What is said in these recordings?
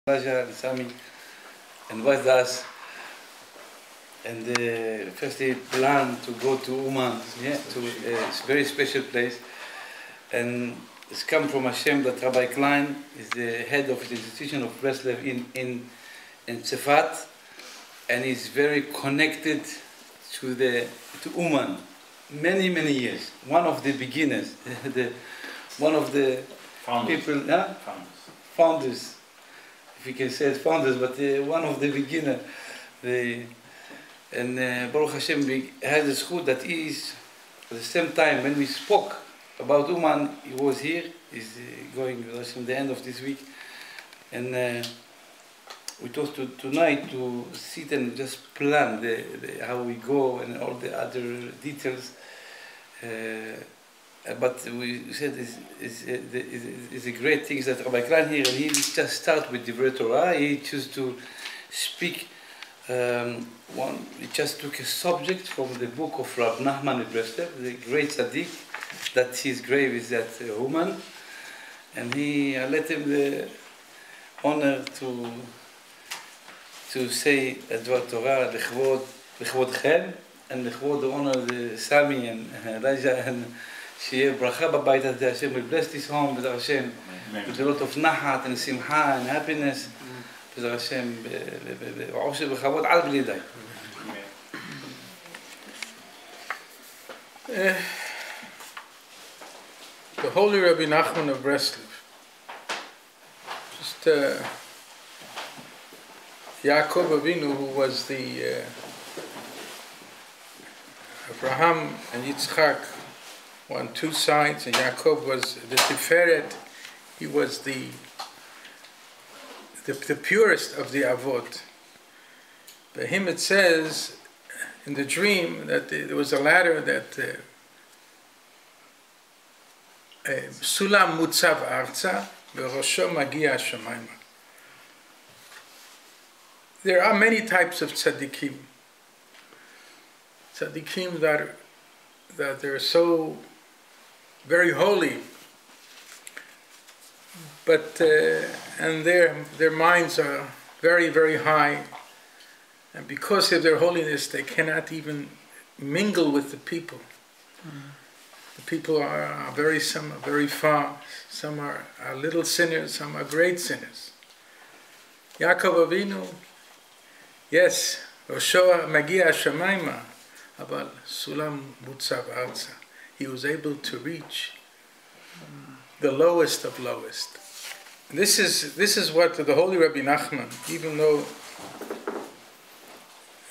Raja and Sami and with us, and first they planned to go to Uman, to a very special place, and it's come from Hashem that Rabbi Klein is the head of the institution of Breslov in Sfat, and he's very connected to Uman, many years. One of the beginners, one of the founders. People, founders, if you can say it, founders, but one of the beginners. And Baruch Hashem has a schut that he is, at the same time when we spoke about Uman, he was here. He's going with us in the end of this week, and we thought tonight to sit and just plan how we go and all the other details. But we said it's a great thing that Rabbi Klein here, and he just start with the Torah. He chose to speak. He just took a subject from the book of Rebbe Nachman of Breslov, the great tzaddik, that his grave is at Uman, and he let him the honor to say a Dvar Torah לכבודכם, and לכבוד the honor of the Sami and Raja, and שיהיה ברכה בבית הזה, Hashem will bless this home, with Hashem, with a lot of נחת and simcha and happiness, with Hashem, ועושר וכבוד על בלי די. The holy Rebbe Nachman of Breslov, just Yaakov Avinu, who was the Abraham and Yitzchak on two sides, and Yaakov was the Tiferet. He was the purest of the Avot. By him it says in the dream that there was a ladder that Sulam Mutzav Arza V'Rosho Magia Shamayma. There are many types of tzaddikim. Tzaddikim that they're so very holy, but and their minds are very high, and because of their holiness, they cannot even mingle with the people. The people are some are very far, some are little sinners, some are great sinners. Yaakov Avinu, yes, Rosho Magia Shamayma, Aval Sulam Mutzav Arza. He was able to reach the lowest of lowest. This is what the holy Rabbi Nachman, even though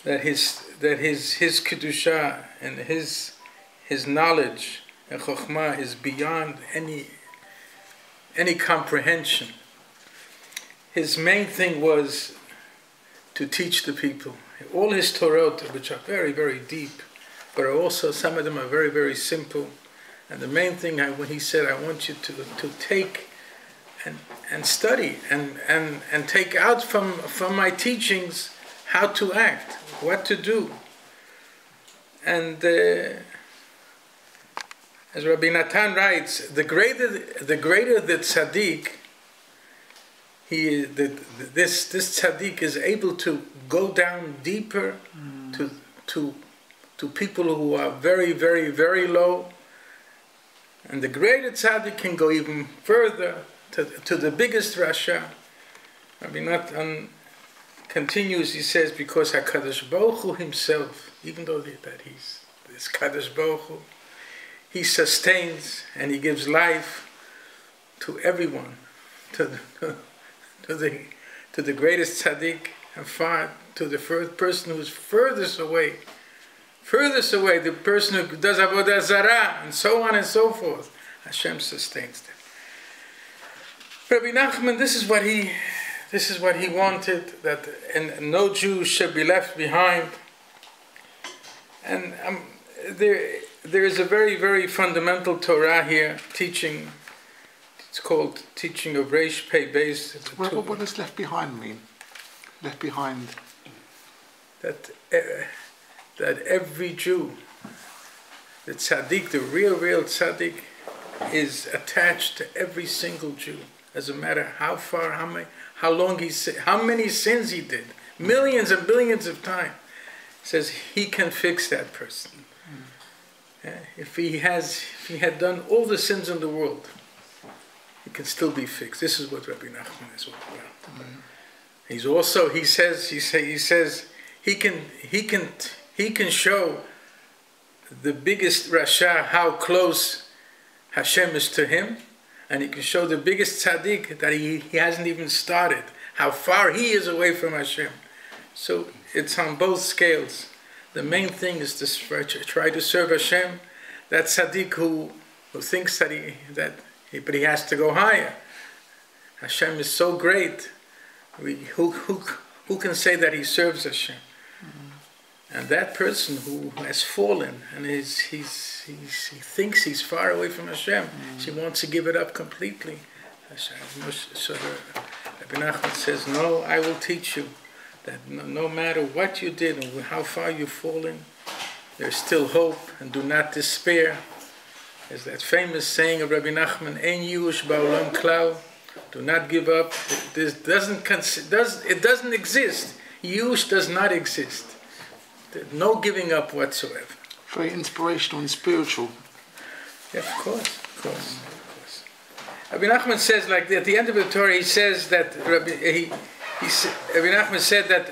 that his kedusha and his knowledge and chokhmah is beyond any comprehension. His main thing was to teach the people. All his Torot, which are very deep, but also some of them are very simple. And the main thing, when he said, I want you to take and study and take out from my teachings how to act, what to do. And as Rabbi Natan writes, the greater the tzaddik, this tzaddik is able to go down deeper to people who are very low, and the greater tzaddik can go even further to the biggest rasha. Rabbi Natan continues, he says, because HaKadosh Baruch Hu himself, even though that he's this Kadosh Baruch Hu, he sustains and he gives life to everyone, to the greatest tzaddik, and far to the first person who's furthest away, the person who does avodah zarah, and so on and so forth. Hashem sustains them. Rabbi Nachman, this is what he wanted, that and no Jew should be left behind. And there is a very fundamental Torah here, teaching. It's called teaching of Reish Pei Beis. What does left behind mean? Left behind? That every Jew, the tzaddik, the real is attached to every single Jew. Doesn't matter how far, how long how many sins he did, millions and billions of times. He says he can fix that person. If he had done all the sins in the world, he can still be fixed. This is what Rabbi Nachman is all about. He's also, he says he can show the biggest Rasha how close Hashem is to him, and he can show the biggest tzaddik that he hasn't even started, how far he is away from Hashem. So it's on both scales. The main thing is to try to serve Hashem. That tzaddik who thinks but he has to go higher. Hashem is so great. Who can say that he serves Hashem? And that person who has fallen and he thinks he's far away from Hashem, she wants to give it up completely. So Rebbe Nachman says, no, I will teach you that no matter what you did and how far you've fallen, there's still hope, and do not despair. There's that famous saying of Rabbi Nachman, Ein Yush Ba'olam Klal, do not give up. It doesn't exist. Yush does not exist. There's no giving up whatsoever. Very inspirational and spiritual. Yeah, of course. Rabbi Nachman says, like at the end of the Torah, he says that Rabbi Nachman said that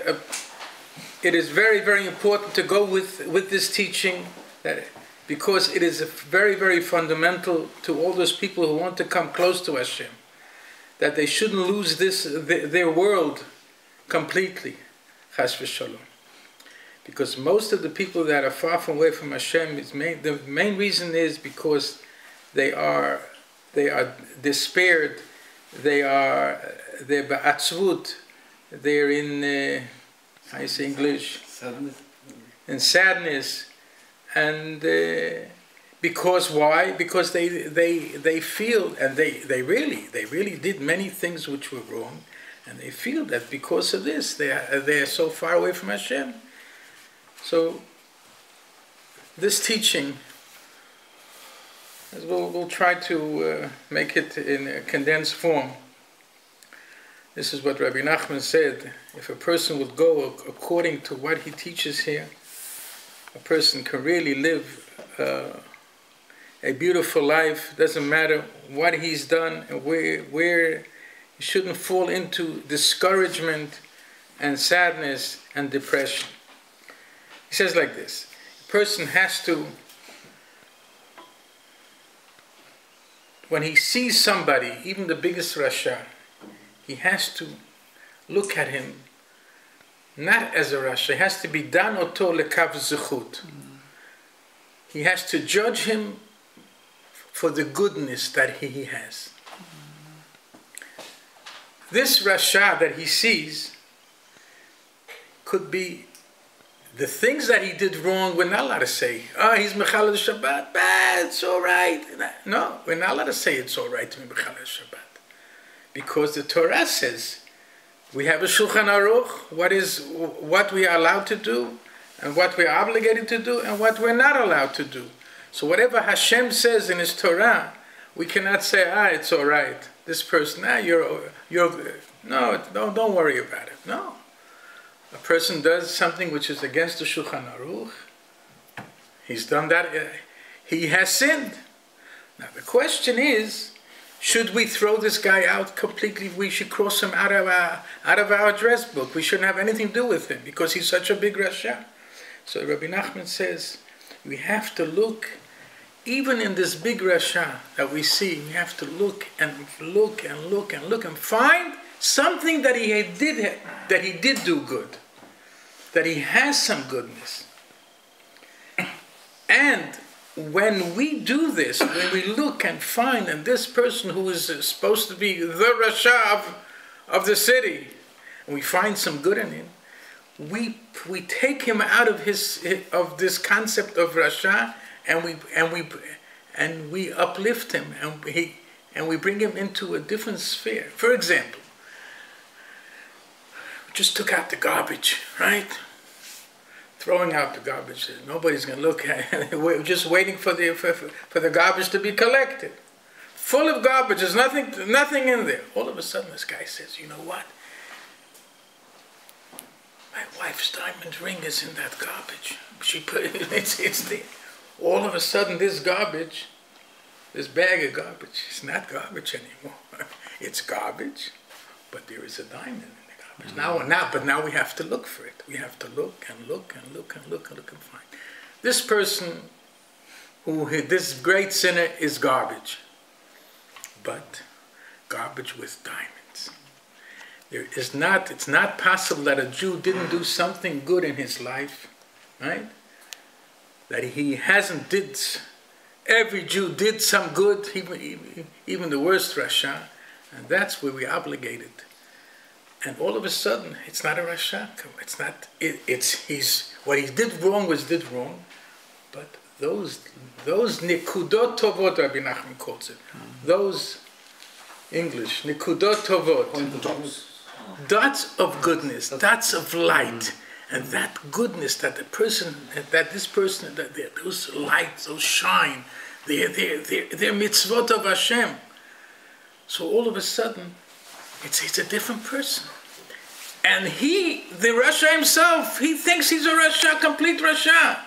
it is very, very important to go with this teaching, that because it is very, very fundamental to all those people who want to come close to Hashem, that they shouldn't lose their world completely, chas v'shalom. Because most of the people that are far from away from Hashem, the main reason is because they are despaired, they're ba'atzvut, they're in, how you say English? Sadness. In sadness. And because why? Because they feel, and they really did many things which were wrong, and they feel that because of this, they are so far away from Hashem. So this teaching, as we'll try to make it in a condensed form. This is what Rabbi Nachman said. If a person would go according to what he teaches here, a person can really live a beautiful life. Doesn't matter what he's done and where he shouldn't fall into discouragement and sadness and depression. He says like this: a person has to, when he sees somebody, even the biggest Rasha, he has to look at him not as a Rasha. He has to be dan oto lekav zechut. He has to judge him for the goodness that he has. This Rasha that he sees could be the things that he did wrong. We're not allowed to say, he's mechalel Shabbat, it's all right. No, we're not allowed to say it's all right to be mechalel Shabbat. Because the Torah says, we have a Shulchan Aruch, what we are allowed to do, and what we are obligated to do, and what we're not allowed to do. So whatever Hashem says in His Torah, we cannot say, it's all right. This person, no, don't worry about it. No. A person does something which is against the Shulchan Aruch. He's done that. He has sinned. Now the question is, should we throw this guy out completely? We should cross him out of our address book. We shouldn't have anything to do with him because he's such a big Rasha. So Rabbi Nachman says, we have to look, even in this big Rasha that we see, we have to look and look and look and look and find something that he did do good, that he has some goodness. And when we do this, when we look and find, and this person who is supposed to be the Rasha of the city, and we find some good in him, we take him out of this concept of Rasha, and we uplift him, and we bring him into a different sphere. For example, we just took out the garbage, right? Throwing out the garbage. Nobody's going to look at it. We're just waiting for the garbage to be collected. Full of garbage. There's nothing in there. All of a sudden, this guy says, you know what? wife's diamond ring is in that garbage. She put it's there. All of a sudden, this garbage, this bag of garbage, it's not garbage anymore. It's garbage, but there is a diamond in the garbage. But now we have to look for it. We have to look and look and look and look and look and find. This person, this great sinner, is garbage, but garbage with diamonds. It's not possible that a Jew didn't do something good in his life, right? That he hasn't did. Every Jew did some good, even the worst Rasha, and that's where we're obligated. And all of a sudden, it's not a Rasha. It's not. He's what he did wrong was did wrong, but those nikudot tovot, Rabbi Nachman calls it. Those English nikudot tovot, dots of goodness, dots of light. And that goodness that those lights, those shine, they're mitzvot of Hashem. So all of a sudden, it's a different person. And the Rasha himself, he thinks he's a Rasha, complete Rasha.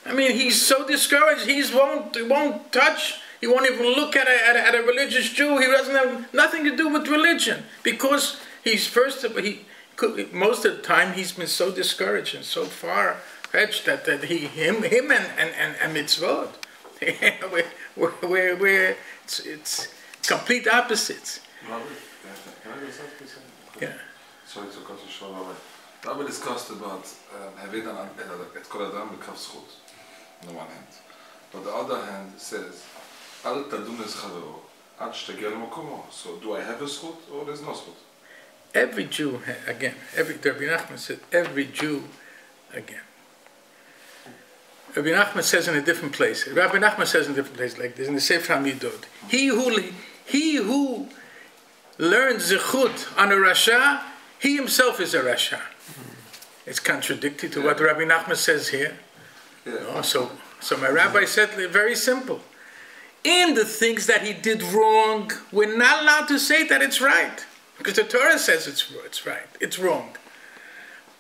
I mean, he's so discouraged, he won't touch, he won't even look at a religious Jew. He doesn't have nothing to do with religion, because most of the time he's been so discouraged and so far-fetched that him and mitzvot, where it's complete opposites. Rabbi, can I go something? Yeah. Sorry to cut you short, Rabbi. Rabbi discussed about having et kol adam b'kav zchut, on the one hand. But the other hand says, al tadun es chavero, ad shteger l'makomo. So do I have a zchut or there's no zchut? Every Jew, again, Rabbi Nachman said, every Jew, again. Rabbi Nachman says in a different place, Rabbi Nachman says in a different place like this, in the Sefer HaMidot, he who learns zechut on a Rasha, he himself is a Rasha. It's contradictory to what Rabbi Nachman says here. No, so my rabbi said, very simple. In the things that he did wrong, we're not allowed to say that it's right. Because the Torah says it's right, it's wrong.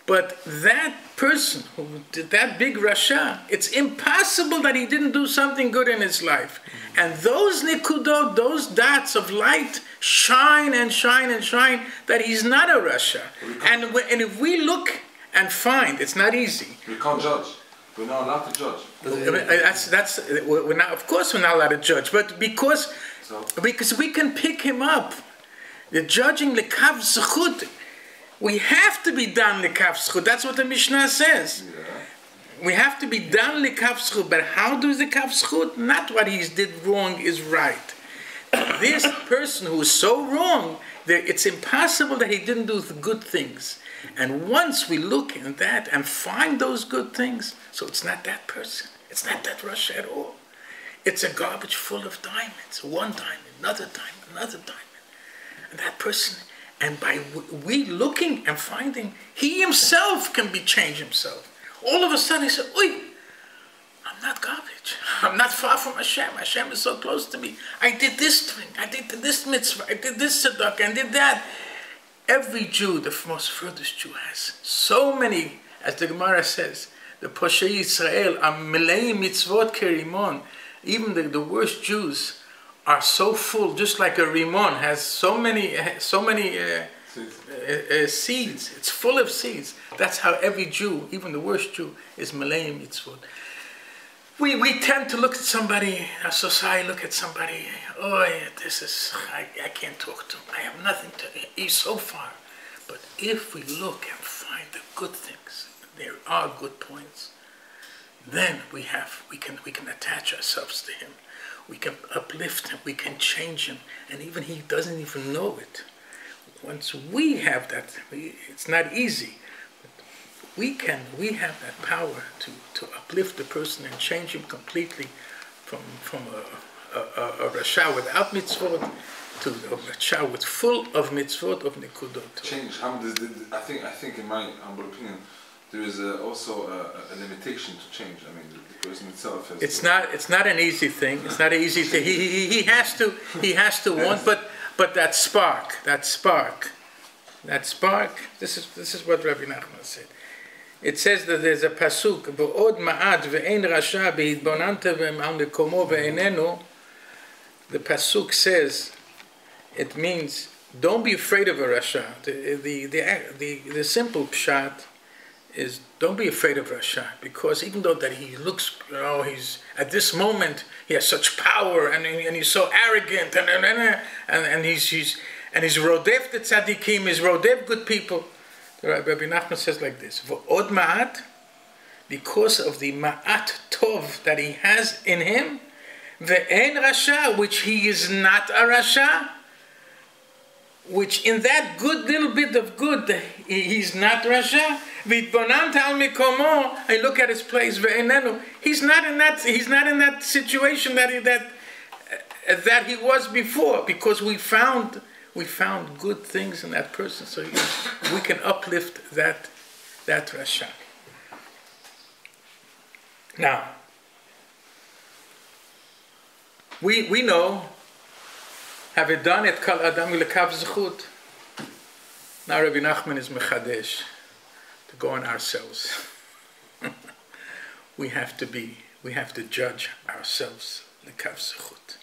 But that person who did that big Rasha, it's impossible that he didn't do something good in his life. And those nikudot, those dots of light, shine and shine and shine, that he's not a Rasha. And if we look and find, it's not easy. We can't judge. We're not allowed to judge. We're not, of course we're not allowed to judge, but because we can pick him up. The judging lekav zechut, we have to be done lekav zechut. That's what the Mishnah says. Yeah. We have to be done lekav zechut. But how do the lekav zechut? Not what he did wrong is right. This person who is so wrong, it's impossible that he didn't do the good things. And once we look at that and find those good things, so it's not that person. It's not that Rasha at all. It's a garbage full of diamonds. One diamond, another diamond, another diamond. And that person, and by we looking and finding, he himself can be changed himself. All of a sudden he said, "Oi, I'm not garbage. I'm not far from Hashem. Hashem is so close to me. I did this thing. I did this mitzvah. I did this tzedakah. I did that." Every Jew, the most furthest Jew, has so many, as the Gemara says, the Poshei Yisrael are milei mitzvot kerimon. Even the worst Jews are so full, just like a rimon has so many seeds. It's full of seeds. That's how every Jew, even the worst Jew, is milei mitzvot. We tend to look at somebody, our society look at somebody, oh, I can't talk to him, I have nothing to, he's so far. But if we look and find the good things, there are good points, then we can attach ourselves to him. We can uplift him, we can change him, and even he doesn't even know it. Once we have that, it's not easy. We have that power to uplift the person and change him completely from a Rasha without mitzvot to a Rasha with full of mitzvot of nikudot. Change. I think in my humble opinion, there is also a limitation to change. I mean, the person itself has. It's not an easy thing. It's not an easy thing. He has to want, but that spark. This is what Rabbi Nachman said. it says that there's a pasuk, "V'od ma'at ve'en rasha b'hitbonantem al mekomo ve'enenu." The pasuk says, it means, don't be afraid of a rasha. The simple pshat is, don't be afraid of rasha, because even though that he looks, he's at this moment he has such power and he's so arrogant and he's rodef the tzaddikim, he's rodef good people. The Rabbi Nachman says like this: V'od ma'at, because of the ma'at tov that he has in him, ve'en rasha, which he is not a rasha. Which in that good little bit of good, he's not rasha. V'itbonant al mikomo, I look at his place. Ve'enenu, he's not in that situation that he was before, because we found good things in that person, so we can uplift that rasha. Now, we know. Have it done it kol adam lekav zechut. Now Rabbi Nachman is mechadesh to go on ourselves. we have to judge ourselves lekav zechut.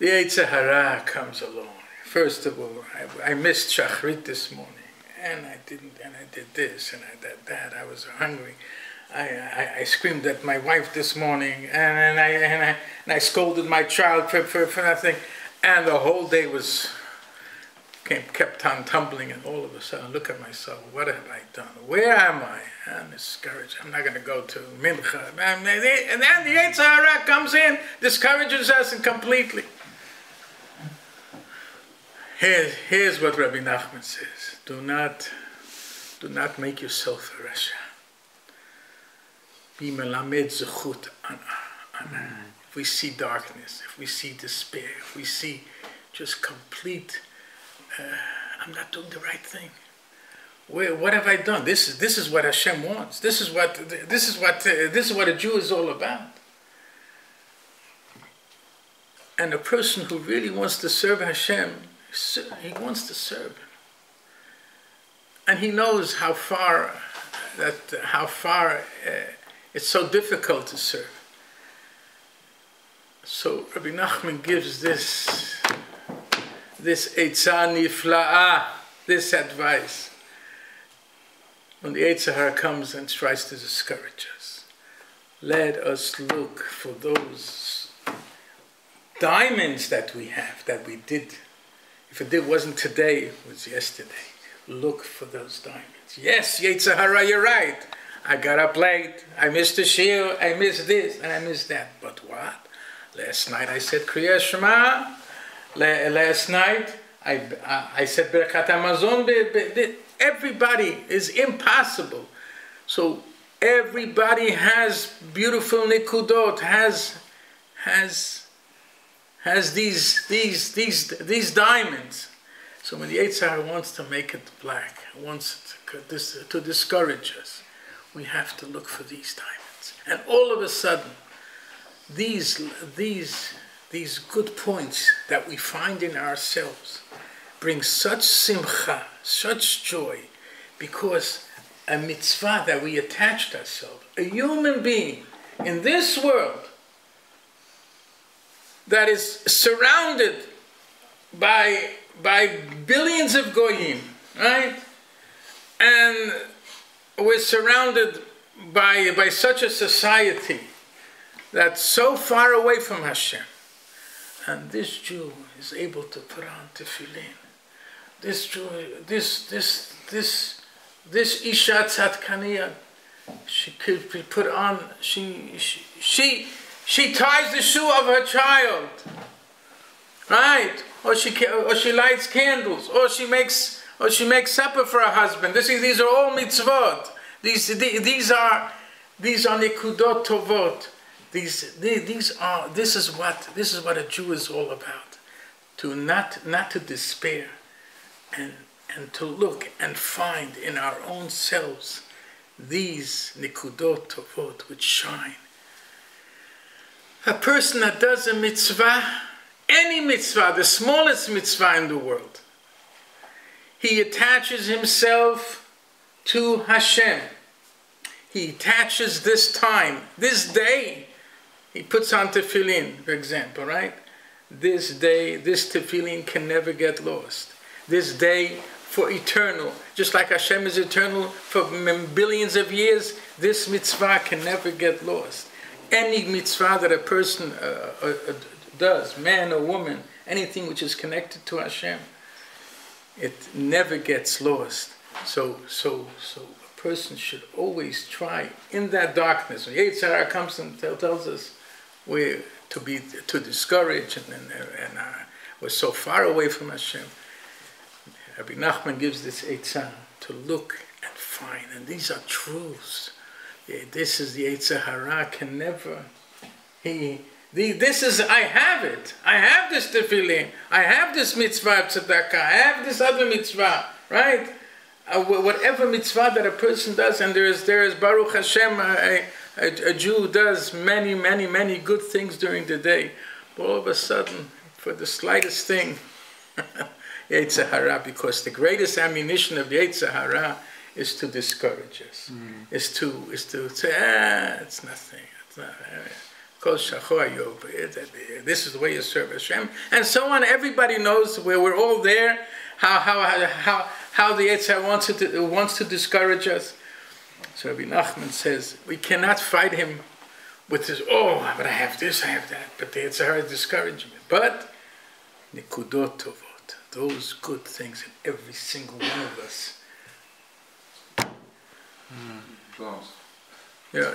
The Yetzer Hara comes along. First of all, I missed Shachrit this morning, and I did this, and I did that. I was hungry. I screamed at my wife this morning, and I scolded my child for nothing. And the whole day kept on tumbling, and all of a sudden, look at myself. What have I done? Where am I? I'm discouraged. I'm not going to go to Mincha. And then the Yetzer Hara comes in, discourages us completely. Here's what Rabbi Nachman says: Do not make yourself a rasha. Be melamed zechut ana. If we see darkness, if we see despair, if we see just complete, I'm not doing the right thing. What have I done? This is what Hashem wants. This is what a Jew is all about. And a person who really wants to serve Hashem, he wants to serve Him, and he knows how far it's so difficult to serve. So Rabbi Nachman gives this Eitzah Nifla'ah, this advice. When the Yetzer Hara comes and tries to discourage us, let us look for those diamonds that we have, that we did. If it wasn't today, it was yesterday. Look for those diamonds. Yes, Yetzer Hara, you're right. I got up late, I missed the shiur, I missed this, and I missed that. But what? Last night I said Kriyas Shema. Last night I said Birkat Hamazon. Everybody is impossible. So everybody has beautiful nikudot, has these diamonds. So when the Yetzer Hara wants to make it black, wants to discourage us, we have to look for these diamonds. And all of a sudden, these good points that we find in ourselves bring such simcha, such joy, because a mitzvah that we attached ourselves, a human being in this world that is surrounded by billions of goyim, right? And we're surrounded by such a society that's so far away from Hashem. And this Jew is able to put on tefillin. This Jew, this Isha Tzadkaniya, she could be put on, she ties the shoe of her child, right? Or she lights candles, or she makes supper for her husband. These are all mitzvot. These are nikudot tovot. This is what a Jew is all about. To not to despair, and to look and find in our own selves these nikudot tovot which shine. A person that does a mitzvah, any mitzvah, the smallest mitzvah in the world, he attaches himself to Hashem. he attaches this time, this day. He puts on tefillin, for example, right? This day, this tefillin can never get lost. This day for eternal. Just like Hashem is eternal for billions of years, this mitzvah can never get lost. Any mitzvah that a person does, man or woman, anything which is connected to Hashem, it never gets lost. So a person should always try in that darkness. When Yetzer Hara comes and tells us we're to discourage and we're so far away from Hashem. Rabbi Nachman gives this Eitzah to look and find, and these are truths. This is the Yetzer Hara can never. This is, I have it. I have this tefillin. I have this mitzvah tzedakah. I have this other mitzvah, right? Whatever mitzvah that a person does, and there is Baruch Hashem, a Jew does many good things during the day. But all of a sudden, for the slightest thing, Yetzer Hara, because the greatest ammunition of the Yetzer Hara is to discourage us. Is to say, it's nothing. It's not. This is the way you serve Hashem, and so on. Everybody knows where we're all there. How the Yetzer Hara wants to discourage us. So Rabbi Nachman says we cannot fight him with this. Oh, but I have this, I have that. But the Yetzer Hara is discouraging me. But nikudot tovot, those good things in every single one of us. Applause. Yeah,